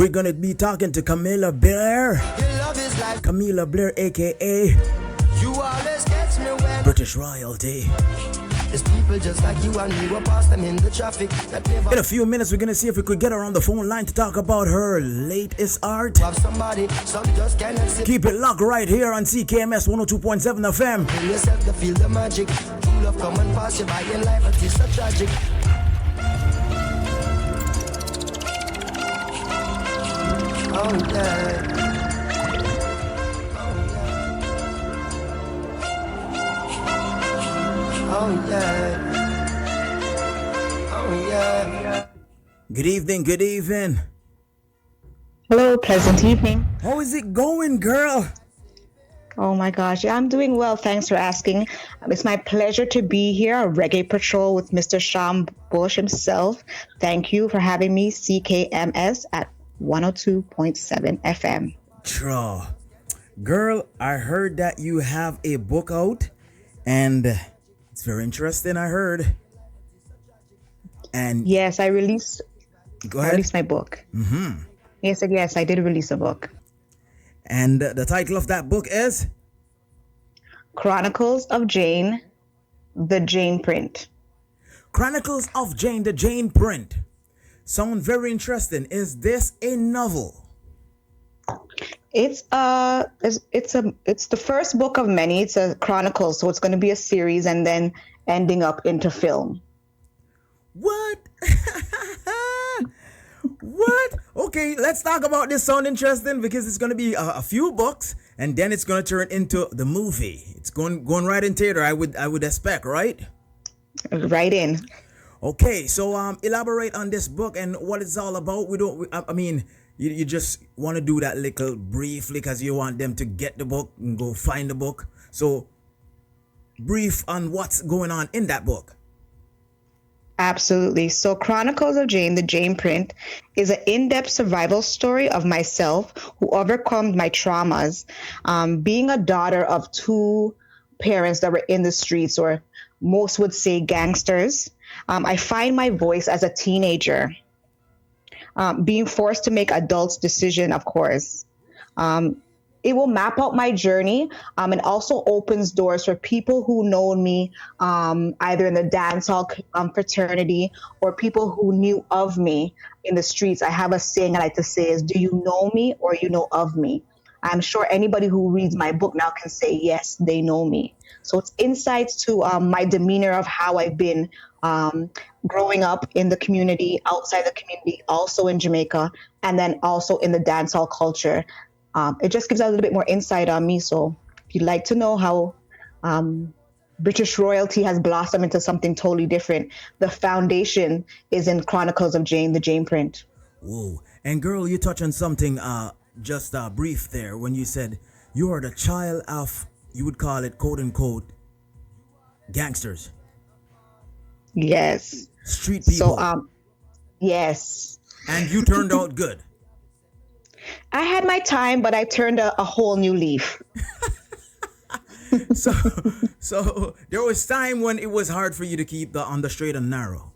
We're gonna be talking to Kamilah Blair. Kamilah Blair, aka You always catch me when British royalty. it's people just like you and me who pass them in the traffic that never In a few minutes, we're gonna see if we could get her on the phone line to talk about her latest art. have somebody, some just cannot sit. Keep it locked right here on CKMS 102.7 FM. Feel yourself to feel the magic. True love come and pass you by in life, it is so tragic. Oh yeah. Oh yeah. Oh yeah. Good evening, good evening. Hello, pleasant evening. How is it going, girl? Oh my gosh, I'm doing well. Thanks for asking. It's my pleasure to be here, a Reggae Patrol with Mr. Shawn Bush himself. Thank you for having me, CKMS at 102.7 FM. Draw. Girl, I heard that you have a book out and it's very interesting, I heard. And Yes, I released go I ahead. released my book. Mm-hmm. Yes, I did release a book. And the title of that book is Chronicles of Jane, the Jane print. Chronicles of Jane, the Jane print. Sound very interesting. Is this a novel? It's the first book of many. It's a chronicle, so it's going to be a series and then ending up into film. What? What? Okay, let's talk about this. Sound interesting because it's going to be a few books and then it's going to turn into the movie. It's going right in theater. I would expect, right? Right in. Okay, so elaborate on this book and what it's all about. I mean, you just want to do that little briefly because you want them to get the book and go find the book. So brief on what's going on in that book. Absolutely. So Chronicles of Jane, the Jane print, is an in-depth survival story of myself who overcome my traumas. Being a daughter of two parents that were in the streets, or most would say gangsters, I find my voice as a teenager, being forced to make adults' decision, of course. It will map out my journey and also opens doors for people who know me either in the dancehall fraternity or people who knew of me in the streets. I have a saying I like to say is, do you know me or you know of me? I'm sure anybody who reads my book now can say, yes, they know me. So it's insights to my demeanor of how I've been growing up in the community, outside the community, also in Jamaica, and then also in the dancehall culture. It just gives out a little bit more insight on me. So if you'd like to know how British royalty has blossomed into something totally different, the foundation is in Chronicles of Jane, the Jane print. Whoa. And girl, you touch on something just brief there when you said you are the child of, you would call it quote unquote, gangsters. Yes. Street people. So, yes. And you turned out good. I had my time, but I turned a whole new leaf. So there was time when it was hard for you to keep on the straight and narrow.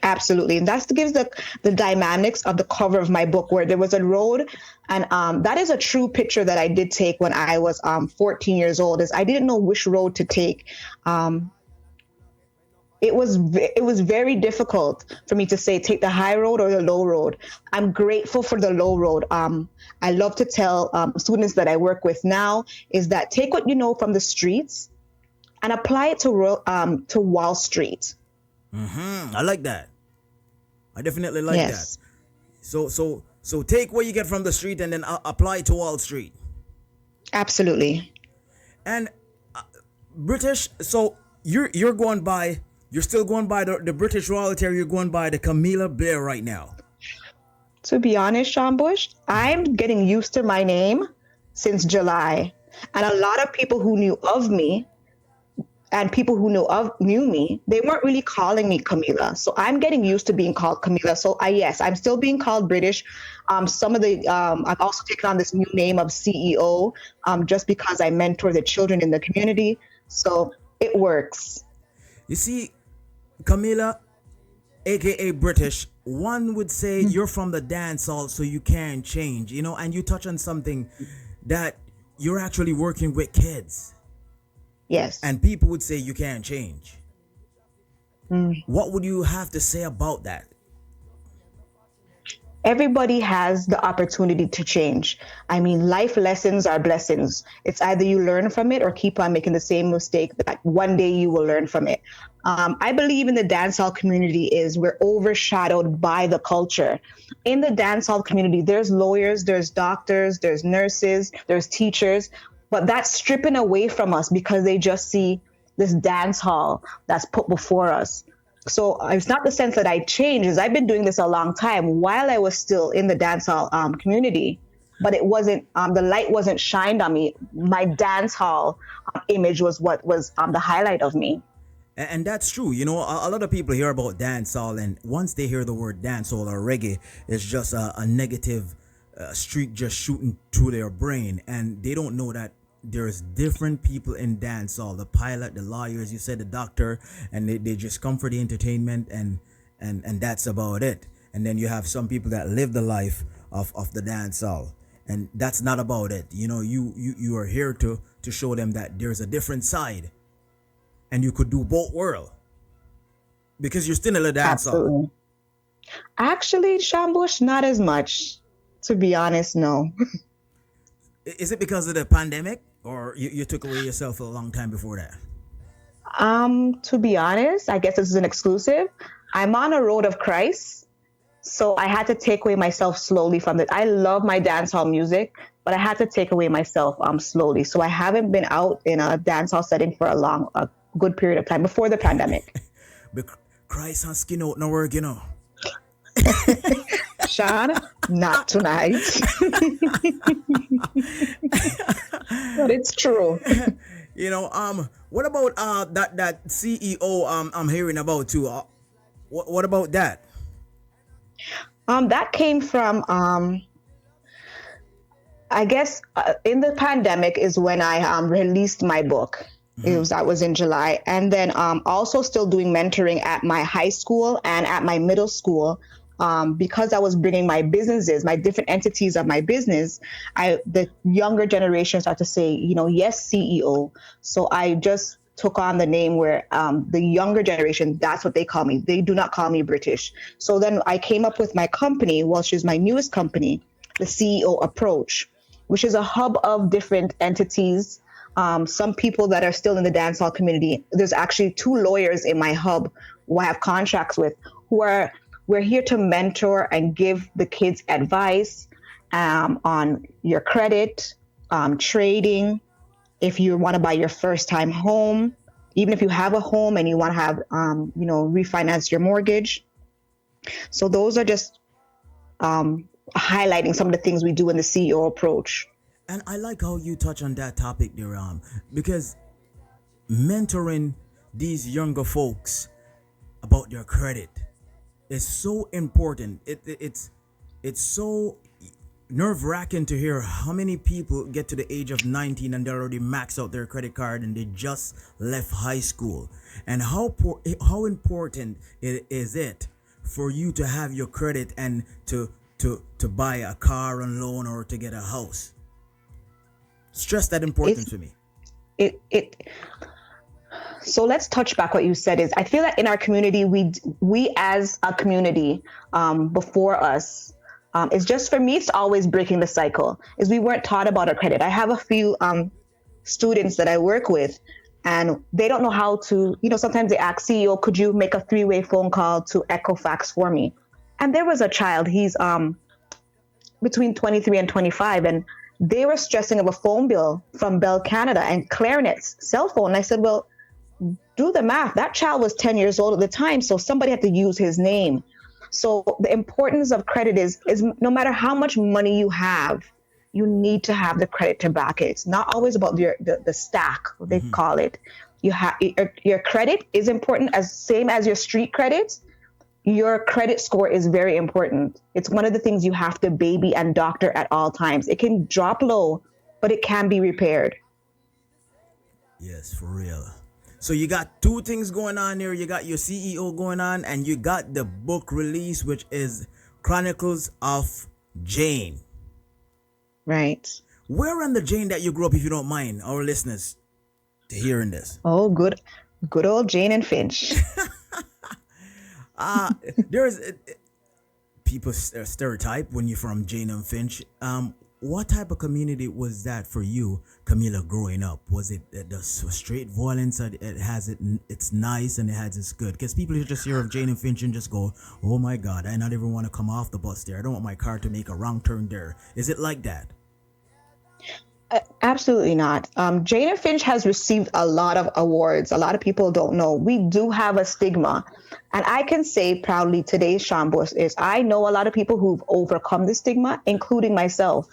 Absolutely. And that gives the dynamics of the cover of my book, where there was a road. And that is a true picture that I did take when I was 14 years old. Is I didn't know which road to take. It was very difficult for me to say, take the high road or the low road. I'm grateful for the low road. I love to tell students that I work with now is that take what you know from the streets and apply it to Wall Street. I like that. I definitely like Yes. that. So take what you get from the street and then apply it to Wall Street. Absolutely. And British, so you're going by. You're still going by the British royalty, or you're going by the Kamilah Blair right now? To be honest, Shawn Bush, I'm getting used to my name since July. And a lot of people who knew of me and people who knew me, they weren't really calling me Kamilah. So I'm getting used to being called Kamilah. So yes, I'm still being called British. I've also taken on this new name of CEO just because I mentor the children in the community. So it works. You see, Kamilah, aka British, one would say you're from the dance hall, so you can't change, and you touch on something that you're actually working with kids, Yes. and people would say you can't change. What would you have to say about that? Everybody has the opportunity to change. I mean, life lessons are blessings. It's either you learn from it or keep on making the same mistake that one day you will learn from it. I believe in the dancehall community is we're overshadowed by the culture. In the dancehall community, there's lawyers, there's doctors, there's nurses, there's teachers, but that's stripping away from us because they just see this dance hall that's put before us. So it's not the sense that I changed, is I've been doing this a long time while I was still in the dancehall community, but it wasn't, the light wasn't shined on me. My dancehall image was what was the highlight of me. And that's true. A lot of people hear about dancehall, and once they hear the word dancehall or reggae, it's just a negative streak just shooting through their brain, and they don't know that there's different people in dancehall. The pilot, the lawyers, you said the doctor, and they just come for the entertainment, and that's about it. And then you have some people that live the life of the dancehall, and that's not about it. You are here to show them that there's a different side, and you could do both world because you're still in the dancehall. Absolutely. Actually, Shambush, not as much. To be honest, no. Is it because of the pandemic, or you took away yourself a long time before that? To be honest, I guess this is an exclusive. I'm on a road of Christ, so I had to take away myself slowly from it. I love my dancehall music, but I had to take away myself slowly. So I haven't been out in a dancehall setting for a good period of time before the pandemic. But Christ and skin out no work, Shawn, not tonight. But it's true. What about that CEO I'm hearing about too? What about that? That came from I guess in the pandemic is when I released my book. That was in July, and then also still doing mentoring at my high school and at my middle school. Because I was bringing my businesses, my different entities of my business, the younger generation started to say, yes, CEO. So I just took on the name where the younger generation, that's what they call me. They do not call me British. So then I came up with my company, which is my newest company, the CEO Approach, which is a hub of different entities. Some people that are still in the dancehall community. There's actually 2 lawyers in my hub who I have contracts with we're here to mentor and give the kids advice on your credit, trading, if you want to buy your first time home, even if you have a home and you want to have, refinance your mortgage. So those are just highlighting some of the things we do in the CEO Approach. And I like how you touch on that topic there, because mentoring these younger folks about their credit is so important. It's so nerve-wracking to hear how many people get to the age of 19 and they already max out their credit card and they just left high school. And how important is it for you to have your credit and to buy a car on loan or to get a house? Stress that important to me. So let's touch back what you said is I feel that in our community, we as a community before us, it's just for me, it's always breaking the cycle is we weren't taught about our credit. I have a few students that I work with and they don't know how to, sometimes they ask CEO, could you make a 3-way phone call to Equifax for me? And there was a child, he's between 23 and 25 and they were stressing of a phone bill from Bell Canada and Clarinet's cell phone. And I said, well, do the math. That child was 10 years old at the time, so somebody had to use his name. So the importance of credit is no matter how much money you have, you need to have the credit to back it. It's not always about the stack, what they call it. You have your credit is important, as same as your street credit. Your credit score is very important. It's one of the things you have to baby and doctor at all times. It can drop low, but it can be repaired. Yes, for real. So you got two things going on here. You got your CEO going on, and you got the book release, which is Chronicles of Jane. Right. Where on the Jane that you grew up, if you don't mind, our listeners to hearing this? Oh, good old Jane and Finch. There's people stereotype when you're from Jane and Finch. What type of community was that for you, Kamilah, growing up? Was it the straight violence? It's nice and it has its good? Because people just hear of Jane and Finch and just go, oh my God, I not even want to come off the bus there. I don't want my car to make a wrong turn there. Is it like that? Absolutely not. Jane and Finch has received a lot of awards. A lot of people don't know. We do have a stigma. And I can say proudly today, Shawn Bush, is I know a lot of people who've overcome the stigma, including myself.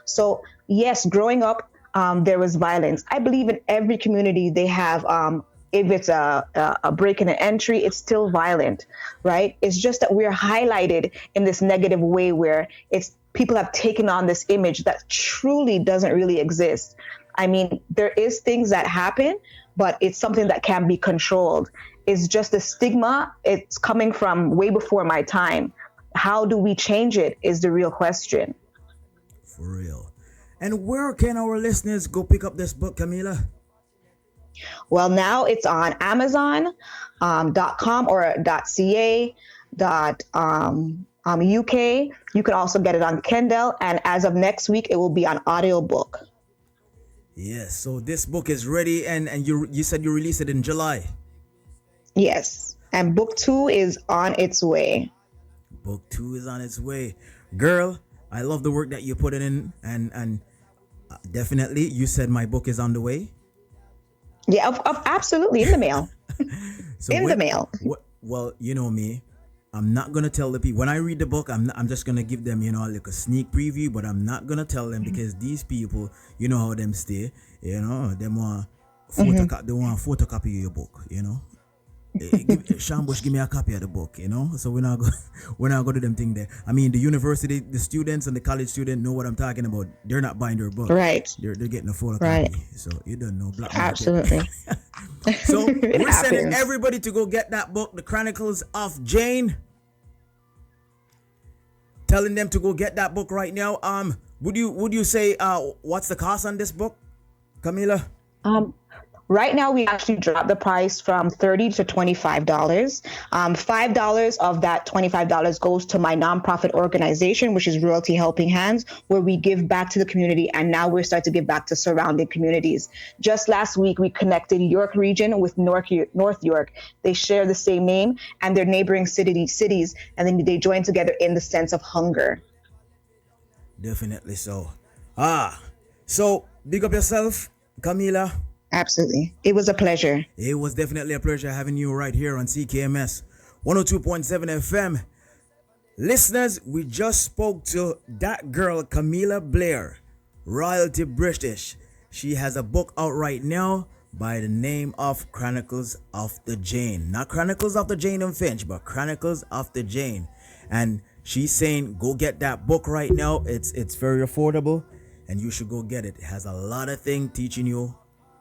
So yes, growing up, there was violence. I believe in every community they have, if it's a break in an entry, it's still violent, right? It's just that we're highlighted in this negative way where people have taken on this image that truly doesn't really exist. I mean, there is things that happen, but it's something that can be controlled. It's just the stigma. It's coming from way before my time. How do we change it is the real question. For real. And where can our listeners go pick up this book, Kamilah? Well, now it's on Amazon.com or .ca, UK. You can also get it on Kindle, and as of next week, it will be on audiobook. Yes, so this book is ready, and you said you released it in July. Yes, and book 2 is on its way. Book 2 is on its way. Girl, I love the work that you put in, and definitely, you said my book is on the way. Yeah, absolutely, in the mail. The mail. Well, you know me. I'm not gonna tell the people when I read the book. I'm just gonna give them, like a sneak preview, but I'm not gonna tell them because these people, you know how them stay, them want they want photocopy your book, Shawn Bush, give me a copy of the book, So we're not going to them thing there. I mean, the university, the students and the college student know what I'm talking about. They're not buying their book, right? They're getting a photocopy, right? So you don't know. Black Absolutely. So we're sending everybody to go get that book, The Chronicles of Jane. Telling them to go get that book right now. Would you say what's the cost on this book, Kamilah? Right now, we actually dropped the price from $30 to $25. $5 of that $25 goes to my nonprofit organization, which is Royalty Helping Hands, where we give back to the community. And now we're starting to give back to surrounding communities. Just last week, we connected York region with North York. They share the same name and they're neighboring cities. And then they join together in the sense of hunger. Definitely so. So big up yourself, Kamilah. Absolutely. It was a pleasure. It was definitely a pleasure having you right here on CKMS 102.7 FM. Listeners, we just spoke to that girl, Kamilah Blair, royalty British. She has a book out right now by the name of Chronicles of the Jane. Not Chronicles of the Jane and Finch, but Chronicles of the Jane. And she's saying, go get that book right now. It's very affordable and you should go get it. It has a lot of things teaching you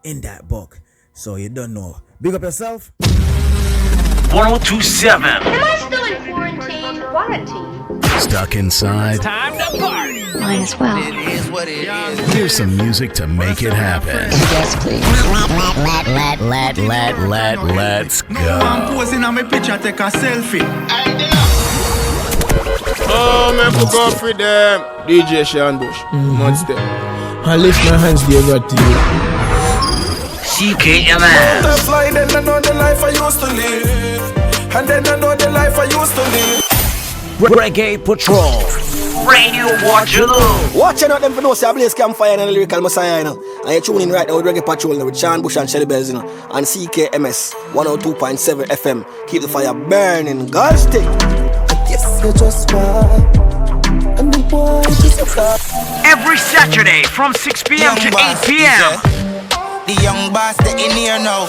in that book, so you don't know. Big up yourself. 102.7. Am I still in quarantine? Stuck inside? Time to party. Might as well. It is what it is. Here's some music to make it happen. Yes, please. Let's go. I'm posing on my picture, take a selfie. Oh, man, for go for them. DJ Shawn Bush, Monster. I lift my hands, dear God, to you. CKMS. Fly, then I know the life I used to live. And then I know the life I used to live. Reggae Patrol. Radio Waterloo. Watching out them for no say I blaze campfire and a lyrical messiah, And you're tuning right now with Reggae Patrol with Shawn Bush and Shelly Bells, On CKMS 102.7 FM. Keep the fire burning. God's thing. Yes, you just want. And the boy just Every Saturday from 6 p.m. to 8 p.m. The young boss, the in here now.